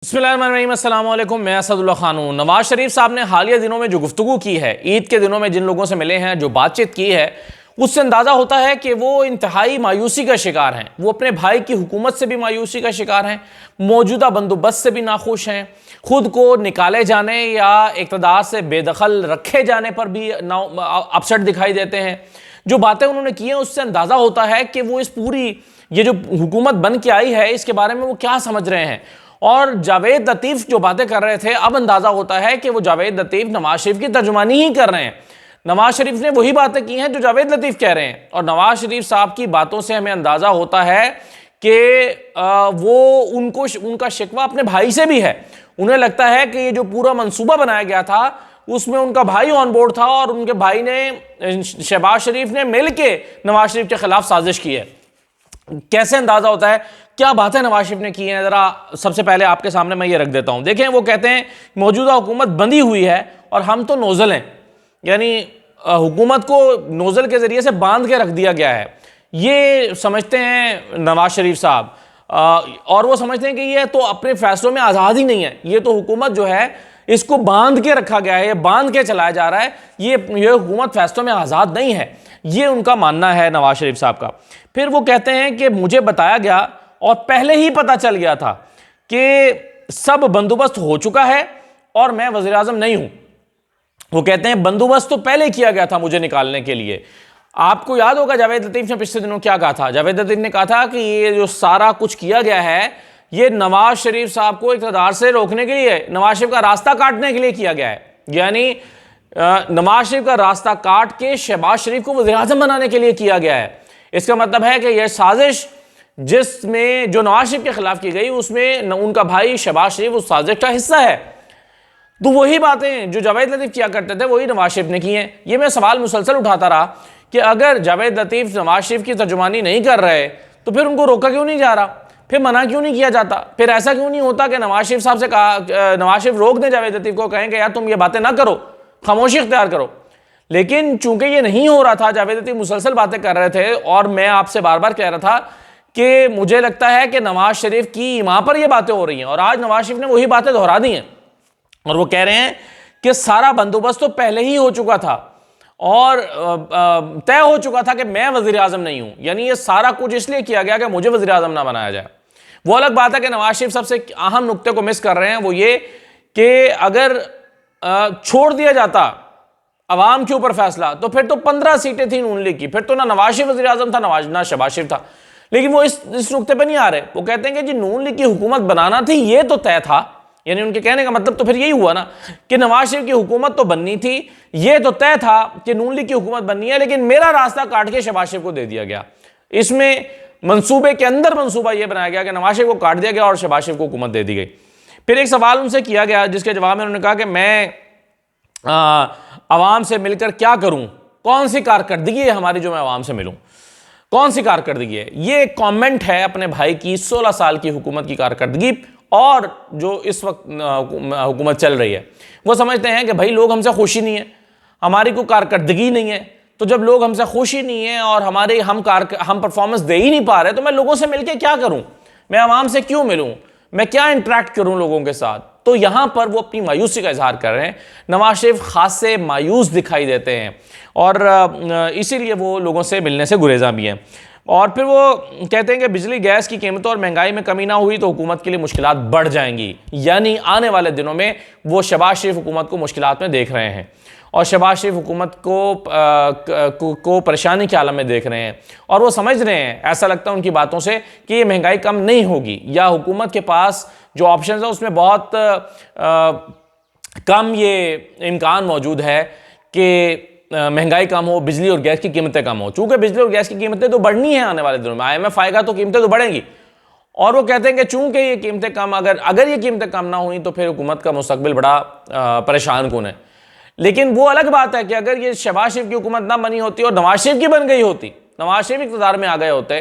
बिस्मिल्लाहिर्रहमानिर्रहीम, अस्सलाम वालेकुम। मैं असदुल्ला खान हूँ। नवाज शरीफ साहब ने हालिया दिनों में जो गुफ्तगू की है, ईद के दिनों में जिन लोगों से मिले हैं, जो बातचीत की है, उससे अंदाज़ा होता है कि वो इंतहाई मायूसी का शिकार हैं। वो अपने भाई की हुकूमत से भी मायूसी का शिकार हैं, मौजूदा बंदोबस्त से भी नाखुश हैं, खुद को निकाले जाने या इक़्तिदार से बेदखल रखे जाने पर भी अपसेट दिखाई देते हैं। जो बातें उन्होंने की हैं उससे अंदाज़ा होता है कि वो इस पूरी ये जो हुकूमत बन के आई है इसके बारे में वो क्या समझ रहे हैं। और जावेद लतीफ़ जो बातें कर रहे थे, अब अंदाज़ा होता है कि वो जावेद लतीफ़ नवाज शरीफ की तर्जुमानी ही कर रहे हैं। नवाज शरीफ ने वही बातें की हैं जो जावेद लतीफ़ कह रहे हैं, और नवाज शरीफ साहब की बातों से हमें अंदाज़ा होता है कि वो उनका शिकवा अपने भाई से भी है। उन्हें लगता है कि ये जो पूरा मंसूबा बनाया गया था उसमें उनका भाई ऑन बोर्ड था और उनके भाई ने, शहबाज शरीफ ने मिल के नवाज शरीफ के खिलाफ साजिश की है। कैसे अंदाजा होता है, क्या बातें नवाज शरीफ ने की हैं, जरा सबसे पहले आपके सामने मैं ये रख देता हूं। देखें, वो कहते हैं मौजूदा हुकूमत बंधी हुई है और हम तो नोजल हैं, यानी हुकूमत को नोजल के जरिए से बांध के रख दिया गया है, ये समझते हैं नवाज शरीफ साहब। और वो समझते हैं कि ये तो अपने फैसलों में आज़ाद ही नहीं है, ये तो हुकूमत जो है इसको बांध के रखा गया है, ये बांध के चलाया जा रहा है, ये हुकूमत फैसलों में आज़ाद नहीं है, ये उनका मानना है नवाज शरीफ साहब का। फिर वो कहते हैं कि मुझे बताया गया और पहले ही पता चल गया था कि सब बंदोबस्त हो चुका है और मैं वज़ीर आज़म नहीं हूं। वो कहते हैं बंदोबस्त तो पहले किया गया था मुझे निकालने के लिए। आपको याद होगा जावेद लतीफ़ ने पिछले दिनों क्या कहा था। जावेद लतीफ़ ने कहा था कि ये जो सारा कुछ किया गया है ये नवाज शरीफ साहब को इक़्तिदार से रोकने के लिए, नवाज शरीफ का रास्ता काटने के लिए किया गया है, यानी नवाज शरीफ का रास्ता काट के शहबाज शरीफ को वज़ीर आज़म बनाने के लिए किया गया है। इसका मतलब है कि यह साजिश जिसमें जो नवाज शरीफ के खिलाफ की गई उसमें उनका भाई शहबाज शरीफ उस साजिश का हिस्सा है। तो वही बातें जो जावेद लतीफ़ किया करते थे वही नवाज शरीफ ने की हैं। ये मैं सवाल मुसलसल उठाता रहा कि अगर जावेद लतीफ़ नवाज शरीफ की तर्जुमानी नहीं कर रहे तो फिर उनको रोका क्यों नहीं जा रहा, फिर मना क्यों नहीं किया जाता, फिर ऐसा क्यों नहीं होता कि नवाज शरीफ साहब से कहा, नवाज शरीफ रोक दें जावेद लतीफ़ को, कहें कि यार तुम ये बातें ना करो, खामोशी इख्तियार करो। लेकिन चूंकि ये नहीं हो रहा था, जावेद लतीफ़ मुसलसल बातें कर रहे थे और मैं आपसे बार बार कह रहा था कि मुझे लगता है कि नवाज शरीफ की ईमा पर ये बातें हो रही हैं, और आज नवाज शरीफ ने वही बातें दोहरा दी हैं और वो कह रहे हैं कि सारा बंदोबस्त तो पहले ही हो चुका था और तय हो चुका था कि मैं वज़ीर आज़म नहीं हूं, यानी ये सारा कुछ इसलिए किया गया कि मुझे वज़ीर आज़म ना बनाया जाए। वो अलग बात है कि नवाज शरीफ सबसे अहम नुक्ते को मिस कर रहे हैं, वो ये कि अगर छोड़ दिया जाता अवाम के ऊपर फैसला तो फिर तो 15 सीटें थी नून लीग की, फिर तो ना नवाज शरीफ वज़ीर आज़म था ना शहबाज शरीफ था। लेकिन वो इस नुक्ते पे नहीं आ रहे। वो कहते हैं कि जी नून लीग की हुकूमत बनाना थी ये तो तय था, यानी उनके कहने का मतलब तो फिर यही हुआ ना कि नवाज शरीफ की हुकूमत तो बननी थी, ये तो तय था कि नून लीग की हुकूमत बननी है, लेकिन मेरा रास्ता काट के शहबाज शरीफ को दे दिया गया। इसमें मंसूबे के अंदर मंसूबा यह बनाया गया कि नवाज शरीफ को काट दिया गया और शहबाज शरीफ को हुकूमत दे दी गई। फिर एक सवाल उनसे किया गया जिसके जवाब में उन्होंने कहा कि मैं अवाम से मिलकर क्या करूं, कौन सी कारकर्दगी है हमारी जो मैं अवाम से मिलूं, कौन सी कारकर्दगी है। ये कमेंट है अपने भाई की 16 साल की हुकूमत की कारकर्दगी और जो इस वक्त हुकूमत चल रही है। वो समझते हैं कि भाई लोग हमसे खुश ही नहीं है, हमारी कोई कारकर्दगी नहीं है, तो जब लोग हमसे खुश ही नहीं है और हम परफॉर्मेंस दे ही नहीं पा रहे तो मैं लोगों से मिलकर क्या करूं, मैं अवाम से क्यों मिलूं, मैं क्या इंटरेक्ट करूं लोगों के साथ। तो यहां पर वो अपनी मायूसी का इजहार कर रहे हैं। नवाज शरीफ खास से मायूस दिखाई देते हैं और इसीलिए वो लोगों से मिलने से गुरेजा भी हैं। और फिर वो कहते हैं कि बिजली गैस की कीमतों और महंगाई में कमी ना हुई तो हुकूमत के लिए मुश्किलात बढ़ जाएंगी, यानी आने वाले दिनों में वो शहबाज शरीफ हुकूमत को मुश्किलात में देख रहे हैं और शहबाज शरीफ हुकूमत को परेशानी के आलम में देख रहे हैं और वो समझ रहे हैं, ऐसा लगता है उनकी बातों से, कि ये महंगाई कम नहीं होगी या हुकूमत के पास जो ऑप्शन है उसमें बहुत कम ये इम्कान मौजूद है कि महंगाई कम हो, बिजली और गैस की कीमतें कम हो। चूंकि बिजली और गैस की कीमतें तो बढ़नी है आने वाले दिनों में, IMF आएगा तो कीमतें तो बढ़ेंगी और वो कहते हैं कि चूंकि ये कीमतें कम, अगर ये कीमतें कम ना हुई तो फिर हुकूमत का मुस्तकबिल बड़ा परेशान कुन है। लेकिन वो अलग बात है कि अगर ये शहबाज शरीफ की हुकूमत ना बनी होती और नवाज शरीफ की बन गई होती, नवाज शरीफ इक़्तिदार में आ गए होते,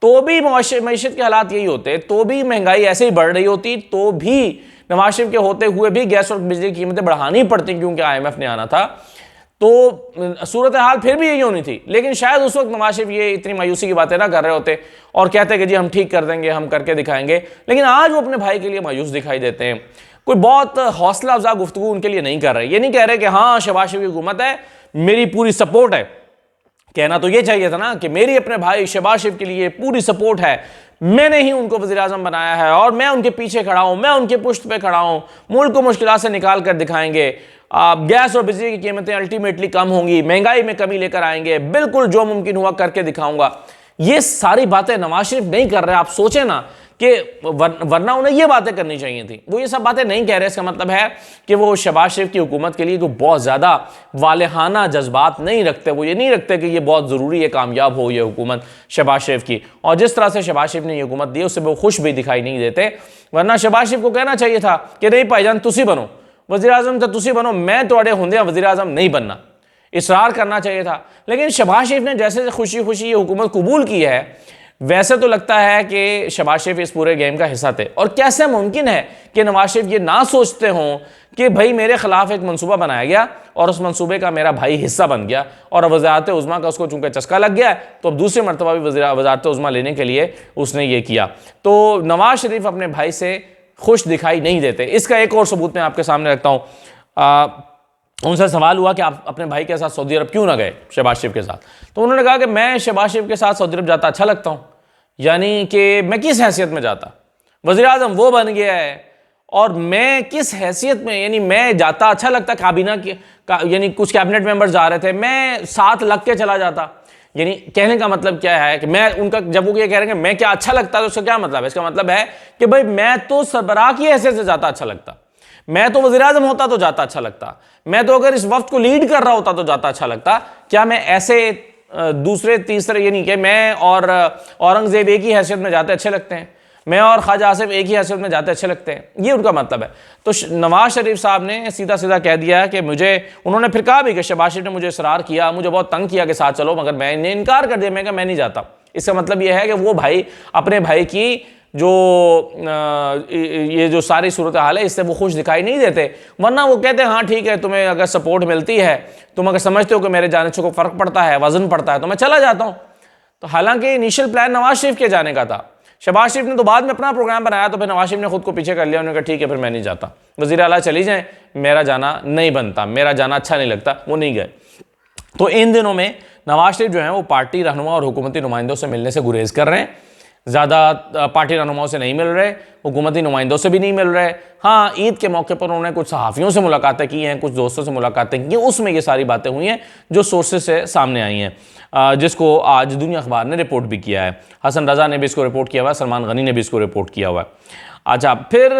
तो भी मईशत के हालात यही होते, तो भी महंगाई ऐसे ही बढ़ रही होती, तो भी नवाज शरीफ के होते हुए भी गैस और बिजली की कीमतें बढ़ानी पड़ती क्योंकि IMF ने आना था। तो सूरत हाल फिर भी यही होनी थी। लेकिन शायद उस वक्त नवाज शरीफ ये इतनी मायूसी की बातें ना कर रहे होते और कहते कि जी हम ठीक कर देंगे, हम करके दिखाएंगे। लेकिन आज वो अपने भाई के लिए मायूस दिखाई देते हैं, कोई बहुत हौसला अफजा गुफ्तगू उनके लिए नहीं कर रहे। ये नहीं कह रहे कि हाँ शहबाज शरीफ की हुकूमत है, मेरी पूरी सपोर्ट है। कहना तो ये चाहिए था ना कि मेरी अपने भाई शहबाज शरीफ के लिए पूरी सपोर्ट है, मैंने ही उनको वज़ीर आज़म बनाया है और मैं उनके पीछे खड़ा हूं, मैं उनके पुश्त पे खड़ा हूं, मुल्क को मुश्किलात से निकाल कर दिखाएंगे, गैस और बिजली की कीमतें अल्टीमेटली कम होंगी, महंगाई में कमी लेकर आएंगे, बिल्कुल जो मुमकिन हुआ करके दिखाऊंगा। ये सारी बातें नवाज शरीफ नहीं कर रहे। आप सोचें ना कि वरना उन्हें ये बातें करनी चाहिए थी, वो ये सब बातें नहीं कह रहे। इसका मतलब है कि वो शहबाज शरीफ की हुकूमत के लिए कोई बहुत ज़्यादा वालेहाना जज्बात नहीं रखते। वो ये नहीं रखते कि ये बहुत ज़रूरी है कामयाब हो ये हुकूमत शहबाज शरीफ की। और जिस तरह से शहबाज शरीफ ने ये हुकूमत दी उससे वो खुश भी दिखाई नहीं देते। वरना शहबाज शरीफ को कहना चाहिए था कि नहीं भाईजान तुसी बनो वज़ीर आज़म, तो तुसी बनो, मैं थोड़े होंदे वज़ीर आज़म नहीं बनना, इसरार करना चाहिए था। लेकिन शहबाज शरीफ ने जैसे खुशी खुशी ये हुकूमत कबूल की है, वैसे तो लगता है कि शहबाज शरीफ इस पूरे गेम का हिस्सा थे। और कैसे मुमकिन है कि नवाज शरीफ ये ना सोचते हों कि भाई मेरे खिलाफ एक मंसूबा बनाया गया और उस मंसूबे का मेरा भाई हिस्सा बन गया और वज़ारत उज़्मा का उसको चूंकि चस्का लग गया है तो अब दूसरी मरतबा भी वज़ारत उज़्मा लेने के लिए उसने ये किया। तो नवाज शरीफ अपने भाई से खुश दिखाई नहीं देते। इसका एक और सबूत मैं आपके सामने रखता हूँ। उनसे सवाल हुआ कि आप अपने भाई के साथ सऊदी अरब क्यों ना गए शहबाज शरीफ के साथ, तो उन्होंने कहा कि मैं शहबाज शरीफ के साथ सऊदी अरब जाता अच्छा लगता हूँ, यानी कि मैं किस हैसियत में जाता, वज़ीर आज़म वो बन गया है और मैं किस हैसियत में, यानी मैं जाता अच्छा लगता, काबीना की यानी कुछ कैबिनेट मेंबर्स जा रहे थे, मैं साथ लग के चला जाता। यानी कहने का मतलब क्या है कि मैं उनका, जब वो ये कह रहे हैं कि मैं क्या अच्छा लगता, तो उसका क्या मतलब है? इसका मतलब है कि भाई मैं तो सरबराह की हैसियत से जाता अच्छा लगता, मैं तो वज़ीर आज़म होता तो जाता अच्छा लगता, मैं तो अगर इस वक्त को लीड कर रहा होता तो जाता अच्छा लगता। क्या मैं ऐसे दूसरे तीसरे, यानी कि मैं और औरंगज़ेब एक ही हैसियत में जाते अच्छे लगते हैं, मैं और ख्वाजा आसिफ एक ही हैसियत में जाते अच्छे लगते हैं, ये उनका मतलब है। तो नवाज शरीफ साहब ने सीधा सीधा कह दिया कि मुझे, उन्होंने फिर कहा भी कि शहबाज शरीफ ने मुझे इसरार किया, मुझे बहुत तंग किया कि साथ चलो, मगर मैंने इनकार कर दिया, मैं कहा मैं नहीं जाता। इसका मतलब यह है कि वो भाई अपने भाई की जो ये जो सारी सूरत हाल है इससे वो खुश दिखाई नहीं देते। वरना वो कहते हैं हाँ ठीक है, तुम्हें अगर सपोर्ट मिलती है, तुम अगर समझते हो कि मेरे जाने से को फ़र्क पड़ता है, वजन पड़ता है, तो मैं चला जाता हूँ। तो हालांकि इनिशियल प्लान नवाज शरीफ के जाने का था, शहबाज शरीफ ने तो बाद में अपना प्रोग्राम बनाया, तो फिर नवाज शरीफ ने खुद को पीछे कर लिया। उन्होंने कहा ठीक है फिर मैं नहीं जाता, वज़ीर आला चली जाएं, मेरा जाना नहीं बनता, मेरा जाना अच्छा नहीं लगता, वो नहीं गए। तो इन दिनों में नवाज शरीफ जो है वो पार्टी रहनुमा और हुकूमती नुमाइंदों से मिलने से गुरेज कर रहे हैं। ज़्यादा पार्टी रहनुमाओं से नहीं मिल रहे, हुकूमती नुमाइंदों से भी नहीं मिल रहे। हाँ, ईद के मौके पर उन्होंने कुछ सहाफ़ियों से मुलाकातें की हैं, कुछ दोस्तों से मुलाकातें की हैं, उसमें ये सारी बातें हुई हैं जो सोर्सेज से सामने आई हैं, जिसको आज दुनिया अखबार ने रिपोर्ट भी किया है। हसन रज़ा ने भी इसको रिपोर्ट किया हुआ है, सलमान गनी ने भी इसको रिपोर्ट किया हुआ है। अच्छा, फिर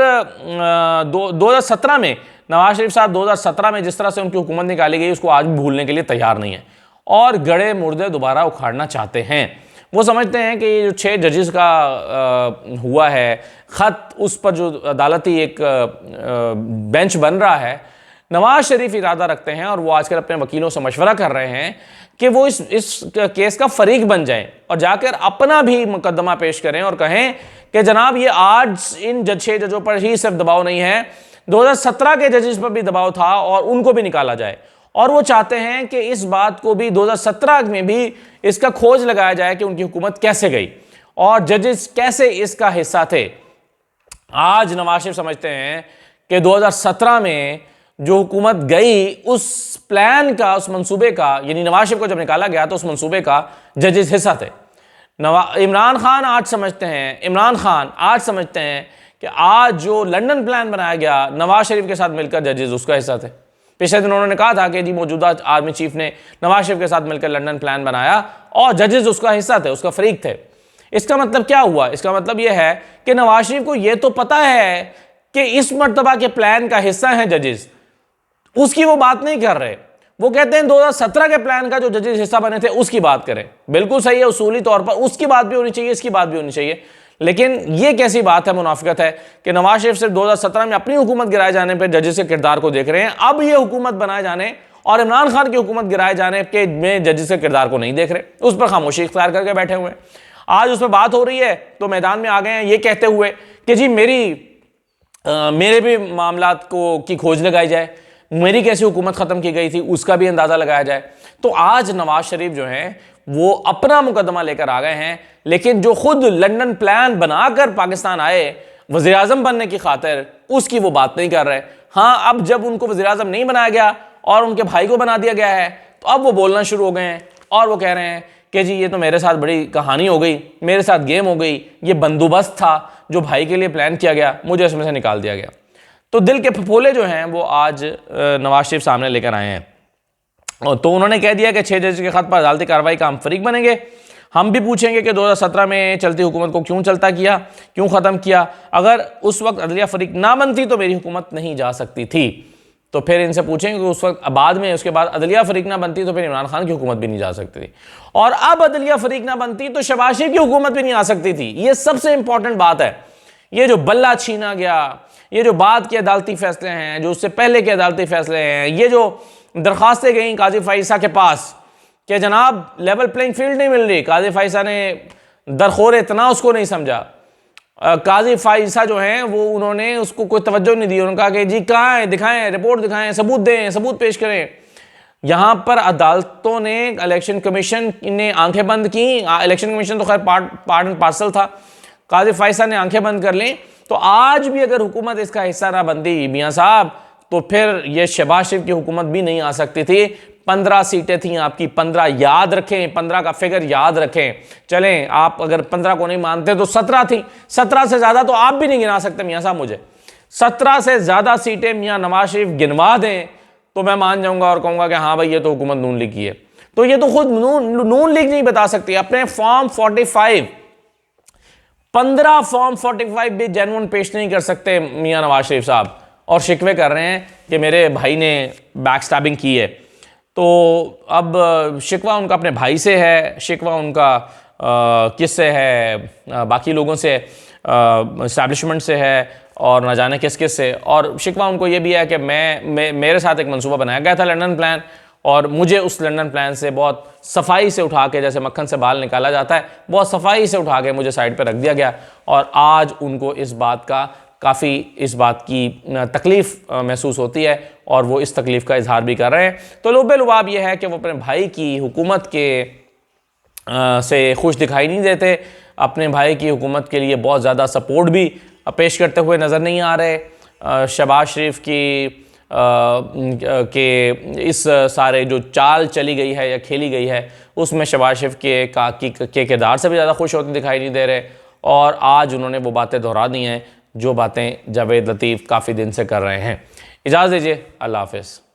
2017 में नवाज शरीफ साहब 2017 में जिस तरह से उनकी हुकूमत निकाली गई उसको आज भी भूलने के लिए तैयार नहीं है और गड़े मुर्दे दोबारा उखाड़ना चाहते हैं। वो समझते हैं कि ये जो 6 जजेस का हुआ है ख़त, उस पर जो अदालती एक बेंच बन रहा है, नवाज शरीफ इरादा रखते हैं और वो आजकल अपने वकीलों से मशवरा कर रहे हैं कि वो इस केस का फरीक बन जाएं और जाकर अपना भी मुकदमा पेश करें और कहें कि जनाब ये आज इन 6 जजों पर ही सिर्फ दबाव नहीं है, 2017 के जजेस पर भी दबाव था और उनको भी निकाला जाए। और वो चाहते हैं कि इस बात को भी 2017 में भी इसका खोज लगाया जाए कि उनकी हुकूमत कैसे गई और जजेस कैसे इसका हिस्सा थे। आज नवाज शरीफ समझते हैं कि 2017 में जो हुकूमत गई उस प्लान का, उस मंसूबे का, यानी नवाज शरीफ को जब निकाला गया तो उस मंसूबे का जजेस हिस्सा थे। इमरान खान आज समझते हैं कि आज जो लंदन प्लान बनाया गया नवाज शरीफ के साथ मिलकर जजेस उसका हिस्सा थे। पिछले दिन उन्होंने कहा था कि जी मौजूदा आर्मी चीफ ने नवाज शरीफ के साथ मिलकर लंदन प्लान बनाया और जजेस उसका हिस्सा थे, उसका फरीक थे। इसका मतलब क्या हुआ? इसका मतलब यह है कि नवाज शरीफ को यह तो पता है कि इस मर्तबा के प्लान का हिस्सा हैं जजेस, उसकी वो बात नहीं कर रहे। वो कहते हैं 2017 के प्लान का जो जजेस हिस्सा बने थे उसकी बात करें। बिल्कुल सही है, उसूली तौर पर उसकी बात भी होनी चाहिए, इसकी बात भी होनी चाहिए। लेकिन ये कैसी बात है, मुनाफिकत है कि नवाज शरीफ सिर्फ 2017 में अपनी हुकूमत गिराए जाने पर जजेस के किरदार को देख रहे हैं, अब ये हुकूमत बनाए जाने और इमरान खान की हुकूमत गिराए जाने के में जजेस के किरदार को नहीं देख रहे, उस पर खामोशी इख्तियार करके बैठे हुए हैं। आज उस पर बात हो रही है तो मैदान में आ गए हैं ये कहते हुए कि जी मेरे भी मामलात की खोज लगाई जाए, मेरी कैसी हुकूमत ख़त्म की गई थी उसका भी अंदाज़ा लगाया जाए। तो आज नवाज शरीफ जो हैं वो अपना मुकदमा लेकर आ गए हैं, लेकिन जो खुद लंदन प्लान बनाकर पाकिस्तान आए वज़ीर आज़म बनने की खातिर, उसकी वो बात नहीं कर रहे। हाँ, अब जब उनको वज़ीर आज़म नहीं बनाया गया और उनके भाई को बना दिया गया है, तो अब वो बोलना शुरू हो गए हैं और वो कह रहे हैं कि जी ये तो मेरे साथ बड़ी कहानी हो गई, मेरे साथ गेम हो गई, ये बंदोबस्त था जो भाई के लिए प्लान किया गया, मुझे इसमें से निकाल दिया गया। तो दिल के फफोले जो हैं वो आज नवाज शरीफ सामने लेकर आए हैं। तो उन्होंने कह दिया कि 6 जज के खत पर अदालती कार्रवाई का हम फरीक बनेंगे। हम भी पूछेंगे कि 2017 में चलती हुकूमत को क्यों चलता किया, क्यों ख़त्म किया। अगर उस वक्त अदलिया फरीक ना बनती तो मेरी हुकूमत नहीं जा सकती थी। तो फिर इनसे पूछेंगे कि उस वक्त बाद में उसके बाद अदलिया फरीक ना बनती तो फिर इमरान खान की हुकूमत भी नहीं जा सकती थी, और अब अदलिया फरीक ना बनती तो शहबाज शरीफ की हुकूमत भी नहीं आ सकती थी। ये सबसे इंपॉर्टेंट बात है। ये जो बल्ला छीना गया, ये जो बाद के अदालती फैसले हैं, जो उससे पहले के अदालती फैसले हैं, ये जो दरखास्तें गई काजी फाइसा के पास कि जनाब लेवल प्लेइंग फील्ड नहीं मिल रही, काजी फाइसा ने दरखोर इतना उसको नहीं समझा। काजी फाइसा जो हैं वो उन्होंने उसको कोई तवज्जो नहीं दी। उन्होंने कहा कि जी कहाँ है, दिखाएं, रिपोर्ट दिखाएं, सबूत दें, सबूत पेश करें। यहाँ पर अदालतों ने, इलेक्शन कमीशन ने आंखें बंद की। इलेक्शन कमीशन तो खैर पार्ट एंड पार्सल था, काजी फाइसा ने आंखें बंद कर ली। तो आज भी अगर हुकूमत इसका हिस्सा ना बनती मियाँ साहब, तो फिर ये शहबाज शरीफ की हुकूमत भी नहीं आ सकती थी। 15 सीटें थी आपकी, 15 याद रखें, 15 का फिगर याद रखें। चलें, आप अगर 15 को नहीं मानते तो 17 थी, 17 से ज़्यादा तो आप भी नहीं गिना सकते मियाँ साहब। मुझे 17 से ज़्यादा सीटें मियाँ नवाज शरीफ गिनवा दें तो मैं मान जाऊँगा और कहूँगा कि हाँ भाई ये तो हुकूमत नून लीग की है। तो ये तो खुद नून लीग नहीं बता सकती। अपने फॉर्म 45 15 फॉर्म 45 भी जेन्युइन पेश नहीं कर सकते मियाँ नवाज शरीफ साहब, और शिकवे कर रहे हैं कि मेरे भाई ने बैक स्टैबिंग की है। तो अब शिकवा उनका अपने भाई से है, शिकवा उनका किससे है, बाकी लोगों से, इस्टेब्लिशमेंट से है, और न जाने किस किस से। और शिकवा उनको ये भी है कि मेरे साथ एक मंसूबा बनाया गया था लंदन प्लान, और मुझे उस लंदन प्लान से बहुत सफाई से उठा के, जैसे मक्खन से बाल निकाला जाता है, बहुत सफाई से उठा के मुझे साइड पर रख दिया गया। और आज उनको इस बात की तकलीफ़ महसूस होती है, और वो इस तकलीफ़ का इजहार भी कर रहे हैं। तो लुब्बे लुबाब ये है कि वो अपने भाई की हुकूमत के से खुश दिखाई नहीं देते, अपने भाई की हुकूमत के लिए बहुत ज़्यादा सपोर्ट भी पेश करते हुए नज़र नहीं आ रहे। शहबाज शरीफ की के इस सारे जो चाल चली गई है या खेली गई है, उसमें शहबाज शरीफ के किरदार से भी ज़्यादा खुश होते दिखाई नहीं दे रहे। और आज उन्होंने वो बातें दोहरा दी हैं जो बातें जावेद लतीफ़ काफ़ी दिन से कर रहे हैं। इजाज़त दीजिए, अल्लाह हाफ़िज़।